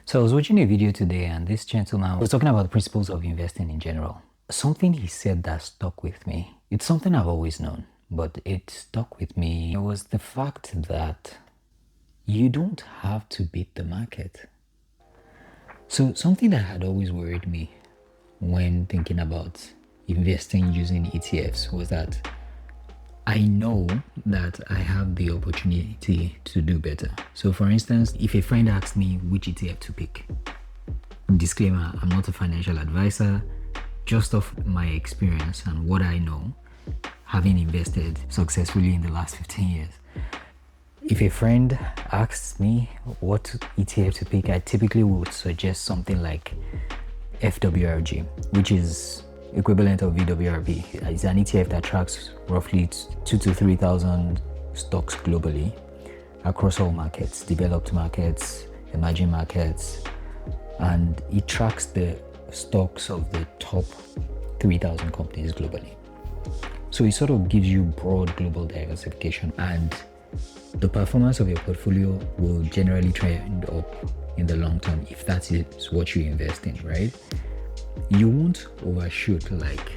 So I was watching a video today and this gentleman was talking about the principles of investing in general. Something he said that stuck with me. It's something I've always known, but it stuck with me. It was the fact that you don't have to beat the market. So something that had always worried me when thinking about investing using ETFs was that I know that I have the opportunity to do better. So for instance, if a friend asks me which ETF to pick, disclaimer, I'm not a financial advisor, just off my experience and what I know, having invested successfully in the last 15 years. If a friend asks me what ETF to pick, I typically would suggest something like FWRG, which is equivalent of VWRP. It's an ETF that tracks roughly 2,000 to 3,000 stocks globally across all markets, developed markets, emerging markets, and it tracks the stocks of the top 3,000 companies globally. So it sort of gives you broad global diversification, and the performance of your portfolio will generally trend up in the long term if that is what you invest in, right? You won't overshoot like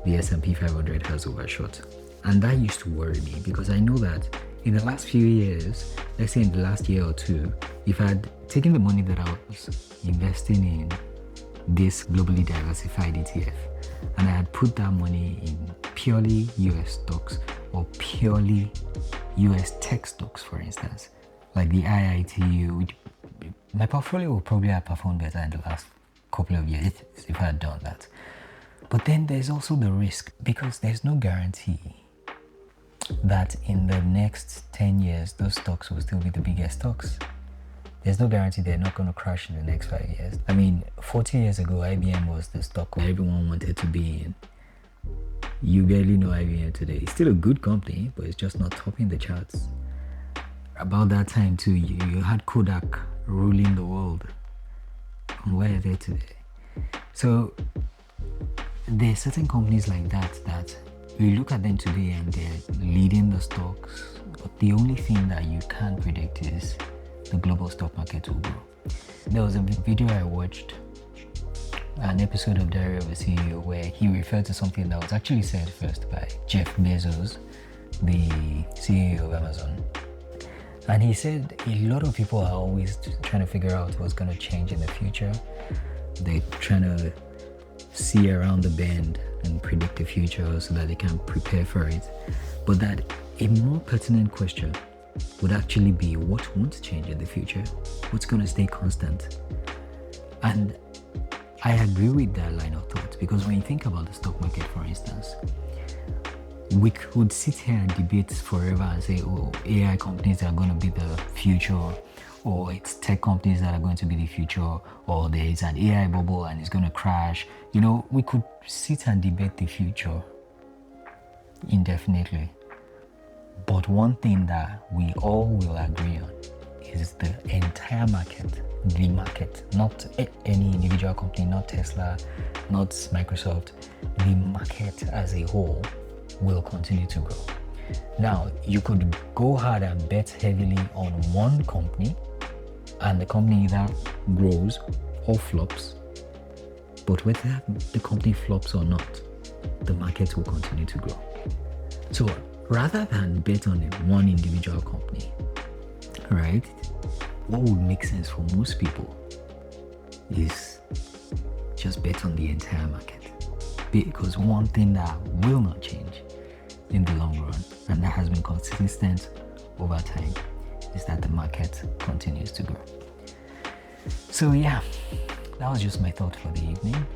the S&P 500 has overshot. And that used to worry me because I know that in the last few years, let's say in the last year or two, if I had taken the money that I was investing in this globally diversified ETF and I had put that money in purely US stocks or purely US tech stocks, for instance, like the IITU, my portfolio would probably have performed better in the last couple of years if I had done that. But then there's also the risk, because there's no guarantee that in the next 10 years those stocks will still be the biggest stocks. There's no guarantee they're not going to crash in the next 5 years. I mean, 40 years ago IBM was the stock everyone wanted to be in. You barely know IBM today. It's still a good company, but it's just not topping the charts. About that time too, you had Kodak ruling the world. And where are they today? So there are certain companies like that you look at them today and they're leading the stocks, but the only thing that you can't predict is the global stock market will grow. There was a video I watched, an episode of Diary of a CEO, where he referred to something that was actually said first by Jeff Bezos, the CEO of Amazon. And he said a lot of people are always trying to figure out what's going to change in the future. They're trying to see around the bend and predict the future so that they can prepare for it. But that a more pertinent question would actually be what won't change in the future? What's going to stay constant? And I agree with that line of thought, because when you think about the stock market, for instance, we could sit here and debate forever and say, oh, AI companies are going to be the future, or it's tech companies that are going to be the future, or there is an AI bubble and it's going to crash. You know, we could sit and debate the future indefinitely. But one thing that we all will agree on is the entire market, the market, not any individual company, not Tesla, not Microsoft, the market as a whole will continue to grow. Now, you could go hard and bet heavily on one company, and the company either grows or flops. But whether the company flops or not, the market will continue to grow. So rather than bet on one individual company, right, what would make sense for most people is just bet on the entire market. Because one thing that will not change in the long run, and that has been consistent over time, is that the market continues to grow. So yeah, that was just my thought for the evening.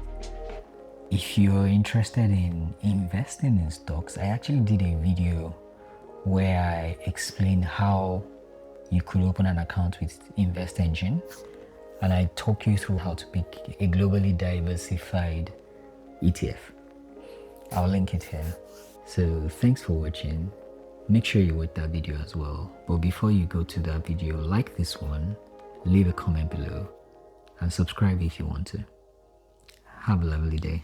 If you're interested in investing in stocks, I actually did a video where I explained how you could open an account with Invest Engine, and I talk you through how to pick a globally diversified ETF. I'll link it here. So thanks for watching. Make sure you watch that video as well. But before you go to that video, like this one, leave a comment below, and subscribe if you want to. Have a lovely day.